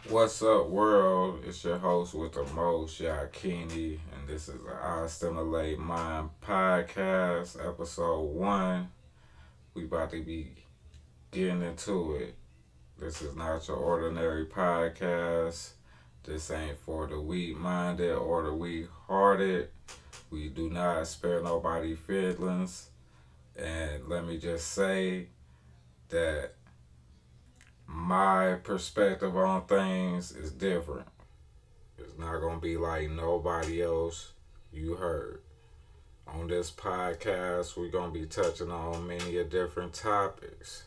What's up, world? It's your host with the most, Yakini, and this is the I Stimulate Mind podcast, episode 1. We about to be getting into it. This is not your ordinary podcast. This ain't for the weak-minded or the weak-hearted. We do not spare nobody feelings. And let me just say that my perspective on things is different. It's not going to be like nobody else you heard. On this podcast, we're going to be touching on many of different topics.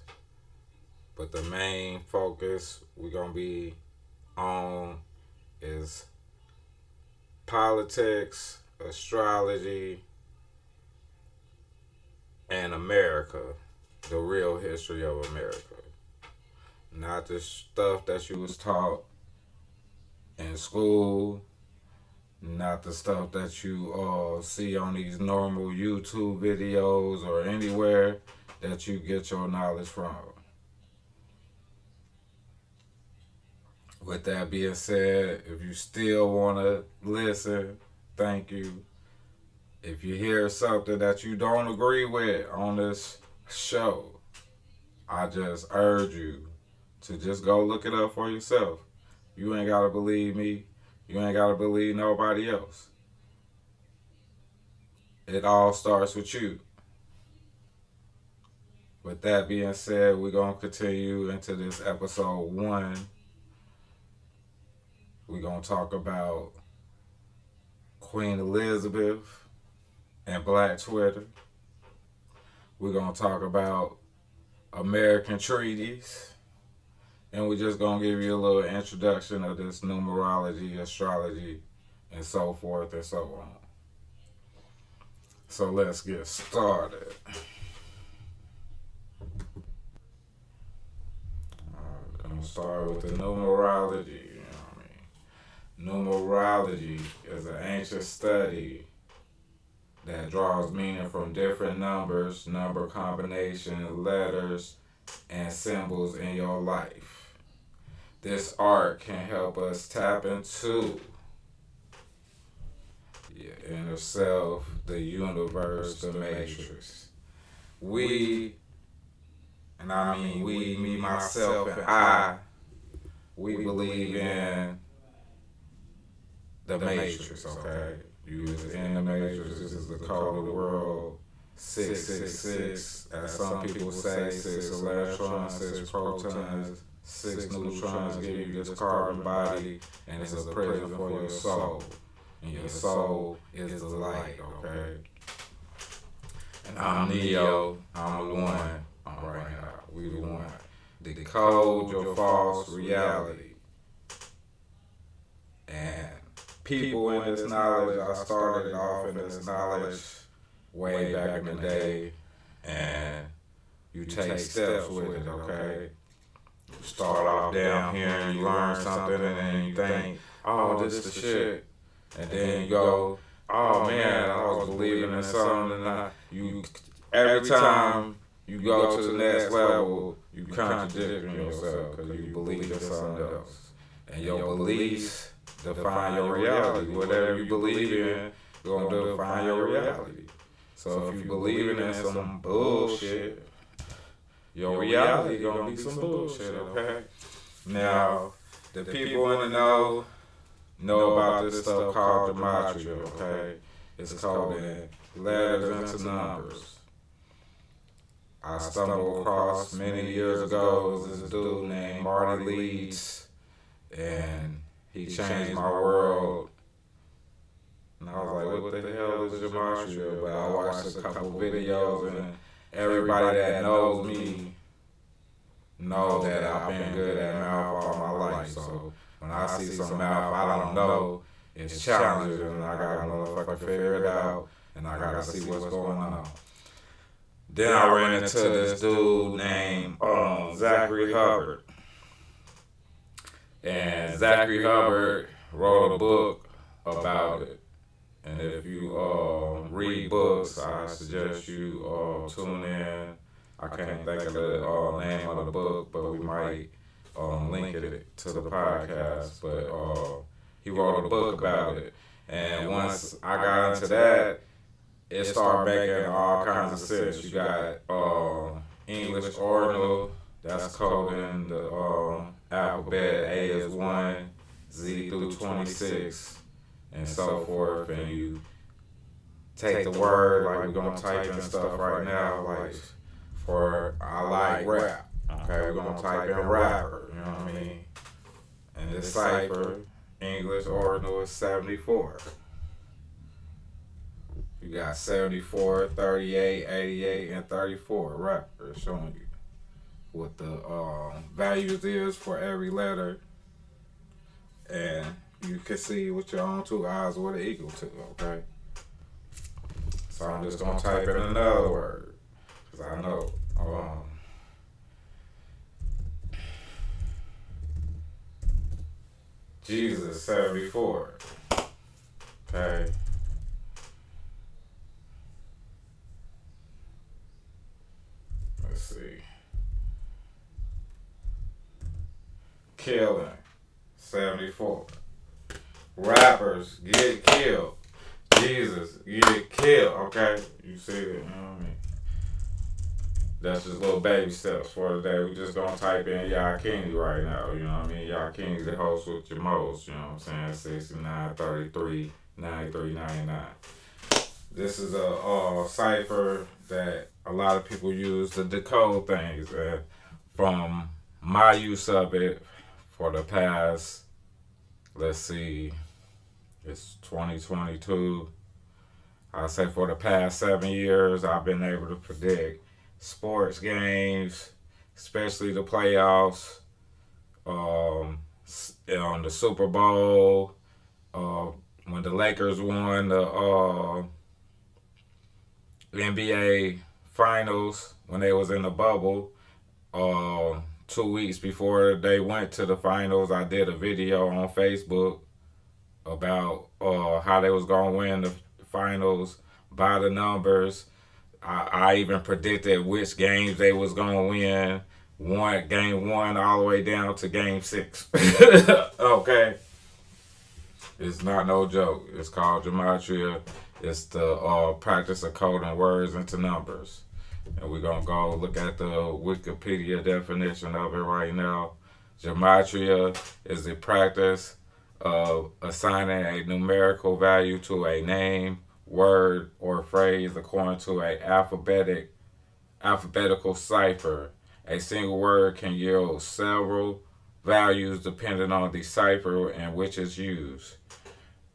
But the main focus we're going to be on is politics, astrology, and America, the real history of America. Not the stuff that you was taught in school, not the stuff that you see on these normal YouTube videos or anywhere that you get your knowledge from. With that being said, if you still want to listen, thank you. If you hear something that you don't agree with on this show, I just urge you to just go look it up for yourself. You ain't got to believe me. You ain't got to believe nobody else. It all starts with you. With that being said, we're going to continue into this episode 1. We're going to talk about Queen Elizabeth and Black Twitter. We're going to talk about American treaties. And we're just going to give you a little introduction of this numerology, astrology, and so forth and so on. So let's get started. I'm going to start with the numerology. Numerology is an ancient study that draws meaning from different numbers, number combinations, letters, and symbols in your life. This art can help us tap into your inner self, the universe, the matrix. We, and I mean we, me, myself, and I, we believe in the matrix, okay? You is in the matrix. This is the code of the world. 666, as some people say, 6 electrons, 6 protons, 6 neutrons give you this carbon body, and it's a prison for your soul. And your soul is the light, okay? And I'm Neo, I'm the one. I'm right now. We the one. Decode your false reality. And people in this knowledge, I started off in this knowledge way back in the day, and you take steps with it, okay? You start off down here and you learn something, and then you think, oh, this is the shit. And then you go, oh man, I was believing in something, and you every time you go to the next level, you contradict yourself because you believe in something else. And your beliefs define your reality. Whatever you believe in, you're going to define your reality. So if you believe in some bullshit, your reality is going to be some bullshit, okay? Now, the people in the know about this stuff called Gematria, okay? It's coded letters into numbers. I stumbled across many years ago this dude named Marty Leeds, and he changed my world. And I was like, what the hell is Gematria? But I watched a couple videos, and everybody that knows me know that I've been good at math all my life. So when I see some math I don't know, it's challenging, and I gotta motherfucking figure it out, and I gotta see what's going on. Then I ran into this dude named Zachary Hubbard. And Zachary Hubbard wrote a book about it. And if you read books, I suggest you tune in. I can't think of the name of the book, but we might link it to the podcast. But he wrote a book about it. And once I got into that, it started making all kinds of sense. You got English ordinal, that's coding the alphabet. A is 1, Z through 26, and so forth. And you take the word, like we're going to type in stuff right now, like for I like rap. Okay, we're going to type in rapper, you know what I mean? And this cipher, English ordinal, is 74. You got 74, 38, 88, and 34 rappers showing you what the values is for every letter. And you can see with your own two eyes what it equal to, okay? So I'm just going to type in another word, because I know. Jesus, 74. Okay. Let's see. Killing, 74. Rappers get killed. Jesus get killed. Okay, you see it? You know what I mean? That's just little baby steps for today. We just gonna type in Yakini right now. You know what I mean? Yakini, the host with your most. You know what I'm saying? 69, 33, 93, 99. This is a cipher that a lot of people use to decode things. From my use of it for the past, let's see, it's 2022. I say for the past 7 years, I've been able to predict sports games, especially the playoffs, on the Super Bowl, when the Lakers won the NBA Finals, when they was in the bubble. 2 weeks before they went to the finals, I did a video on Facebook about how they was gonna win the finals by the numbers. I even predicted which games they was gonna win. Game 1 all the way down to game 6. Okay, it's not no joke. It's called Gematria. It's the practice of coding words into numbers. And we're going to go look at the Wikipedia definition of it right now. Gematria is the practice of assigning a numerical value to a name, word, or phrase according to an alphabetical cipher. A single word can yield several values depending on the cipher in which it's used.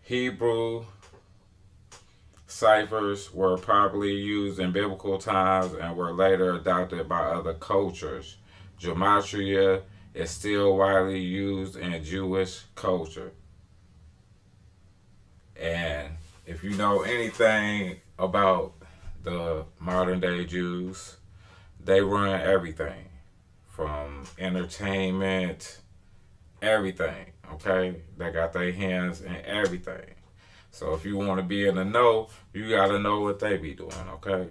Hebrew ciphers were probably used in biblical times and were later adopted by other cultures. Gematria is still widely used in Jewish culture. And if you know anything about the modern day Jews, they run everything from entertainment, everything, okay? They got their hands in everything. So if you want to be in the know, you got to know what they be doing, okay?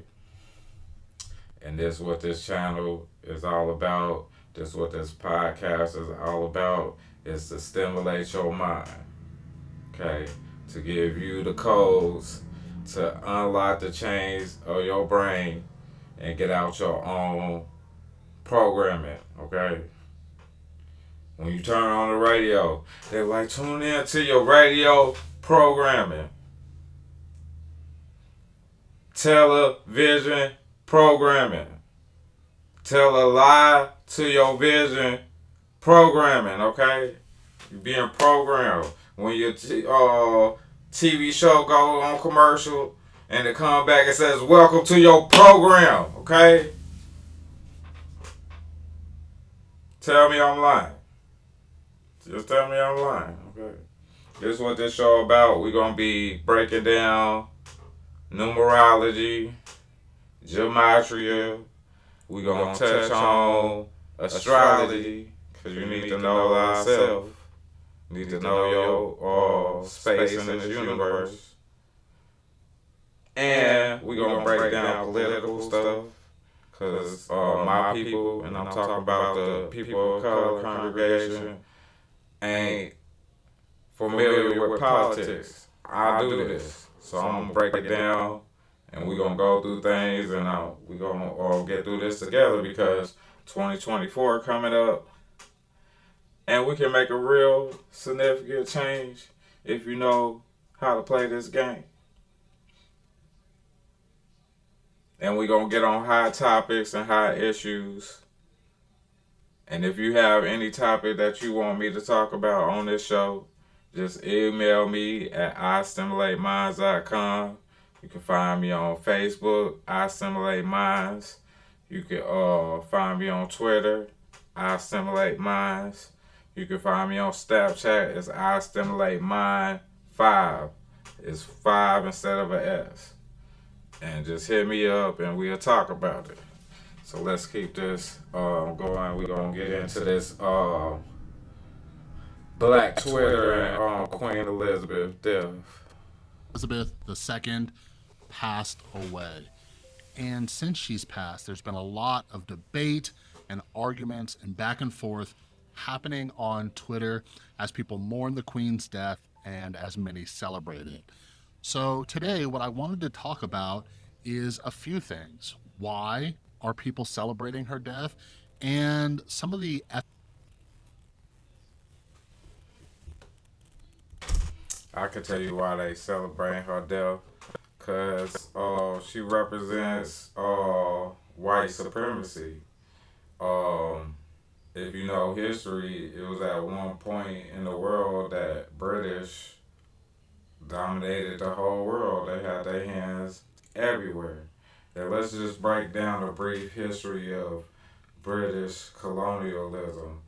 And this is what this channel is all about. This is what this podcast is all about. Is to stimulate your mind, okay? To give you the codes to unlock the chains of your brain and get out your own programming, okay? When you turn on the radio, they're like, tune in to your radio programming. Television programming. Tell a lie to your vision programming, okay? You're being programmed. When your TV show go on commercial and it come back and says, welcome to your program, okay? Tell me I'm lying. Just tell me I'm lying, okay? This is what this show about. We're going to be breaking down numerology, gematria. We're going to touch on astrology, because you need to know thyself. You need to know your space in this universe. And we're going to break down political stuff, because my people, and I'm talking about the people of color congregation, ain't familiar with politics. I do this, so I'm gonna break it down, and we're gonna go through things, and we're gonna all get through this together because 2024 coming up, and we can make a real significant change if you know how to play this game. And we're gonna get on hot topics and hot issues. And if you have any topic that you want me to talk about on this show, just email me at istimulateminds.com. You can find me on Facebook, istimulateminds. You can find me on Twitter, istimulateminds. You can find me on Snapchat, it's istimulatemindfive. It's 5 instead of an S. And just hit me up and we'll talk about it. So let's keep this going. We're going to get into this Black Twitter and Queen Elizabeth death. Elizabeth II passed away. And since she's passed, there's been a lot of debate and arguments and back and forth happening on Twitter as people mourn the Queen's death and as many celebrate it. So today, what I wanted to talk about is a few things. Why are people celebrating her death? And some of the... I can tell you why they celebrate her death. Because she represents white supremacy. If you know history, it was at one point in the world that British dominated the whole world. They had their hands everywhere. And let's just break down a brief history of British colonialism.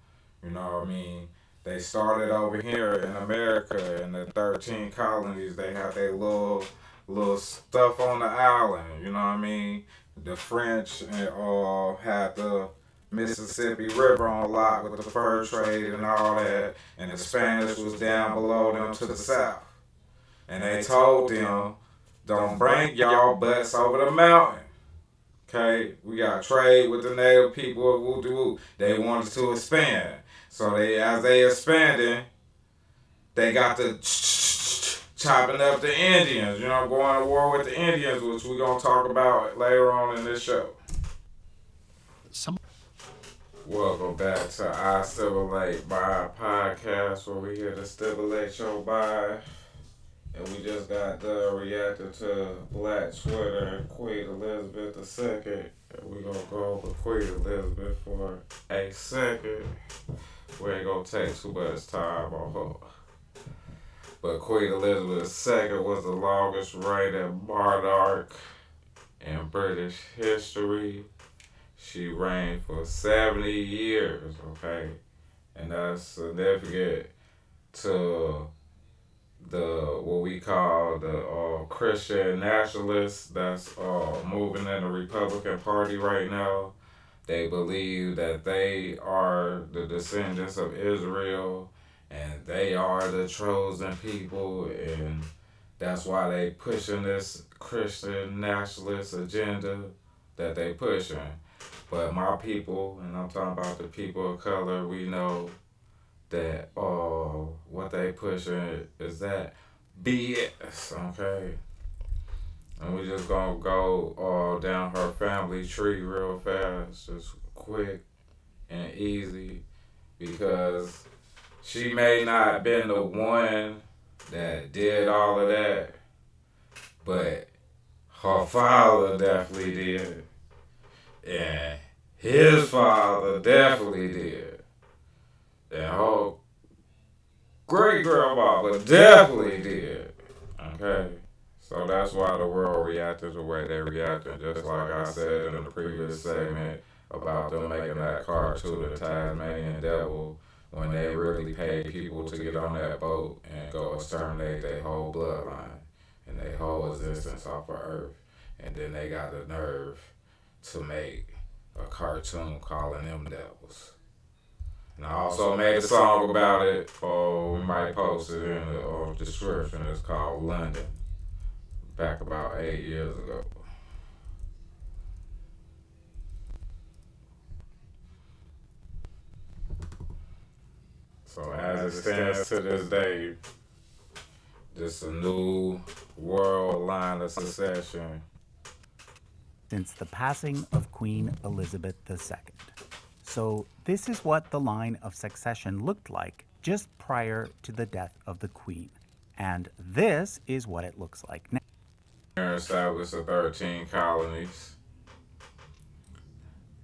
You know what I mean? They started over here in America in the 13 colonies. They had their little stuff on the island. You know what I mean? The French had the Mississippi River on lock with the fur trade and all that. And the Spanish was down below them to the south. And they told them, don't bring y'all butts over the mountain. Okay? We got trade with the native people of Woo. They wanted to expand. So as they expanding, they got to chopping up the Indians. You know, going to war with the Indians, which we're going to talk about later on in this show. Welcome back to I Stimulate By podcast, where we here to stimulate your mind. And we just got done reacting to Black Twitter and Queen Elizabeth II. And we're going to go over Queen Elizabeth for a second. We ain't going to take too much time on her. But Queen Elizabeth II was the longest reigning monarch in British history. She reigned for 70 years, okay? And that's significant to what we call the Christian nationalists that's moving in the Republican Party right now. They believe that they are the descendants of Israel and they are the chosen people, and that's why they pushing this Christian nationalist agenda that they pushing. But my people, and I'm talking about the people of color, we know that what they pushing is that BS, okay? And we just gonna go down her family tree real fast, just quick and easy, because she may not have been the one that did all of that, but her father definitely did, and his father definitely did, and her great-grandmother definitely did, okay? So that's why the world reacted the way they reacted, just like I said in the previous segment about them making that cartoon, the Tasmanian Devil, when they really paid people to get on that boat and go exterminate their whole bloodline and their whole existence off of Earth. And then they got the nerve to make a cartoon calling them devils. And I also made a song about it, or we might post it in the description. It's called London, back about 8 years ago. So as it stands to this day, this is a new world line of succession. Since the passing of Queen Elizabeth II. So this is what the line of succession looked like just prior to the death of the Queen. And this is what it looks like now. Established the 13 colonies.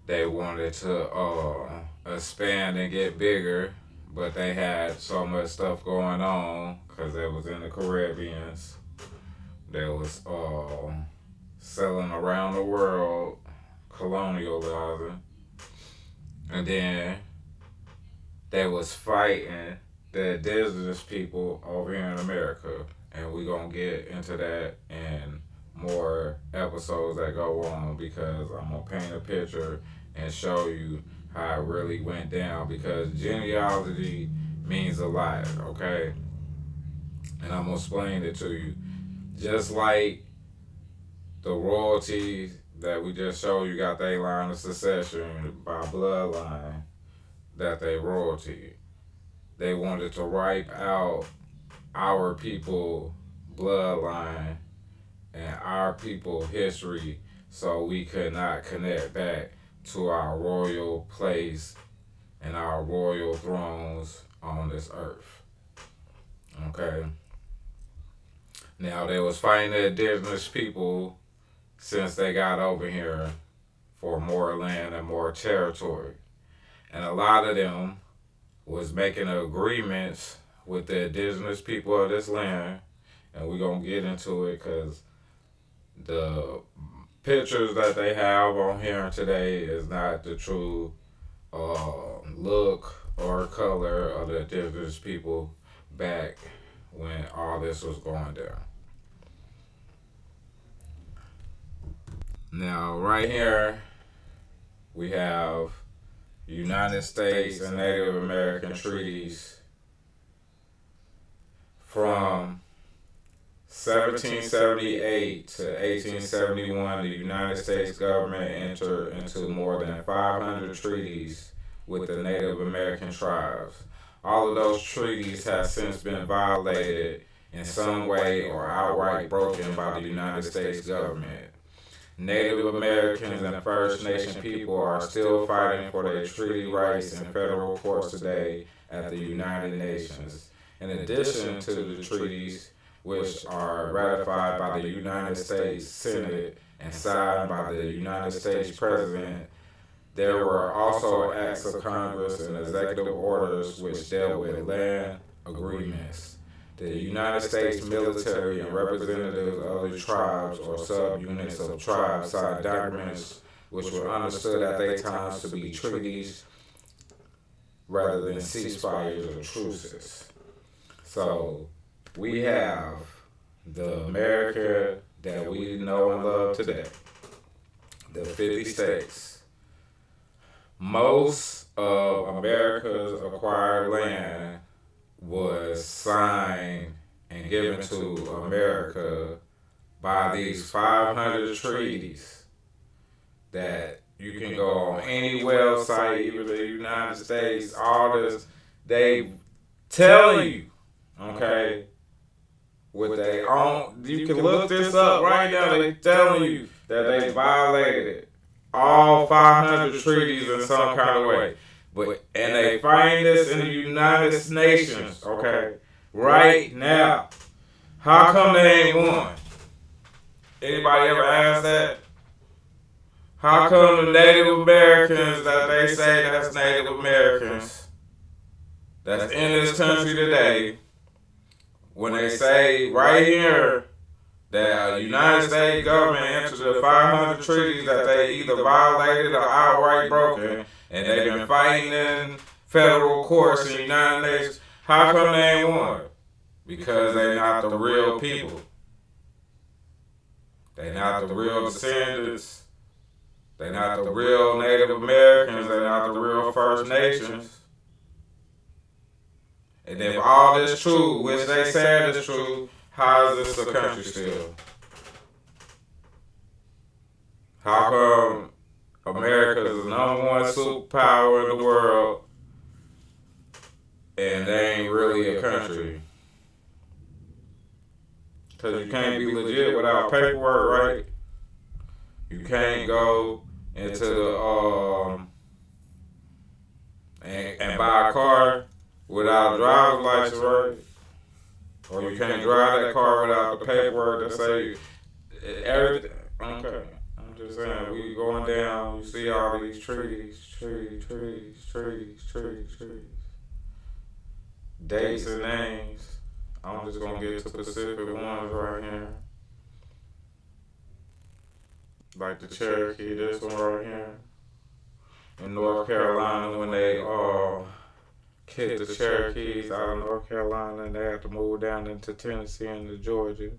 They wanted to expand and get bigger, but they had so much stuff going on because they was in the Caribbeans. They was selling around the world, colonialism, and then they was fighting the indigenous people over here in America, and we gonna get into that in more episodes that go on, because I'm gonna paint a picture and show you how it really went down, because genealogy means a lot, okay? And I'm gonna explain it to you. Just like the royalty that we just showed you got their line of succession by bloodline, that they royalty. They wanted to wipe out our people bloodline and our people history, so we could not connect back to our royal place and our royal thrones on this earth. Okay? Now, they was fighting the indigenous people since they got over here for more land and more territory. And a lot of them was making agreements with the indigenous people of this land. And we're going to get into it because the pictures that they have on here today is not the true look or color of the indigenous people back when all this was going down. Now, right here, we have United States and Native American treaties from 1778 to 1871. The United States government entered into more than 500 treaties with the Native American tribes. All of those treaties have since been violated in some way or outright broken by the United States government. Native Americans and First Nation people are still fighting for their treaty rights in federal courts today at the United Nations. In addition to the treaties, which are ratified by the United States Senate and signed by the United States President, there were also acts of Congress and executive orders which dealt with land agreements. The United States military and representatives of the tribes or subunits of tribes signed documents which were understood at their times to be treaties rather than ceasefires or truces. So we have the America that we know and love today, the 50 states. Most of America's acquired land was signed and given to America by these 500 treaties that you can go on any website, even the United States, all this, they tell you, okay, with their own, you can look this up right now, they telling you that they violated all 500 treaties in some kind of way. And they find this in the United Nations, okay, right now. How come they ain't won? Anybody ever asked that? How come the Native Americans that they say that's Native Americans that's in this country today, when they say right here that the United States government entered the 500 treaties that they either violated or outright broken, and they've been fighting in federal courts in the United Nations, how come they ain't won? Because they're not the real people. They're not the real descendants. They're not the real Native Americans. They're not the real First Nations. And if all this true, which they said is true, how is this a country still? How come America is the number one superpower in the world, and they ain't really a country. Because you can't be legit without paperwork, right? You can't go into the and buy a car without a driver's license, right? Or you can't drive that car without the paperwork that say everything. Okay, I'm just saying, we going down, you see all these treaties, dates and names. I'm just gonna get to specific ones right here. Like the Cherokee, this one right here. In North Carolina, when they kicked the Cherokees out of North Carolina and they had to move down into Tennessee and to Georgia.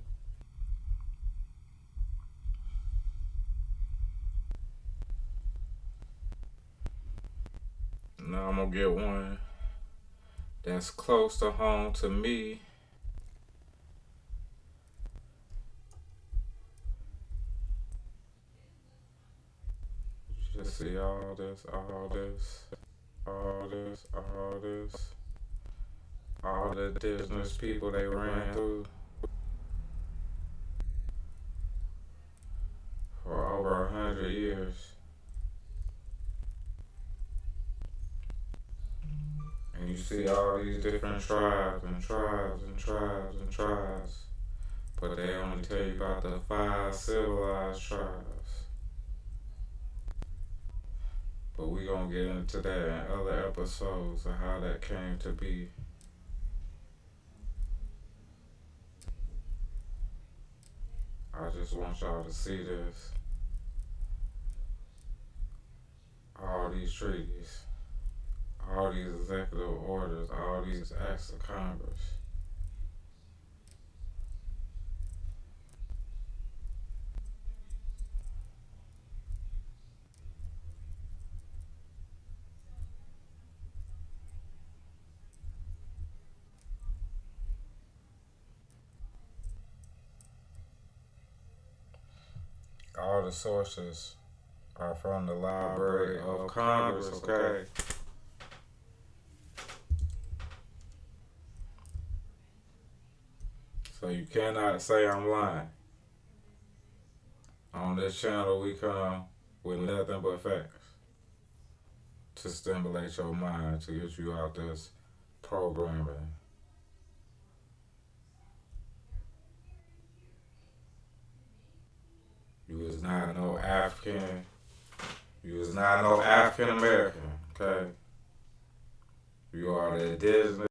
Now I'm gonna get one that's close to home to me. You just see all this, all the indigenous people they ran through for over 100 years. And you see all these different tribes, but they only tell you about the 5 civilized tribes. But we gonna get into that in other episodes of how that came to be. I just want y'all to see this. All these treaties, all these executive orders, all these acts of Congress. All the sources are from the Library of Congress, okay? So you cannot say I'm lying. On this channel, we come with nothing but facts to stimulate your mind, to get you out this programming. You is not no African. You is not no African American, okay? You are the indigenous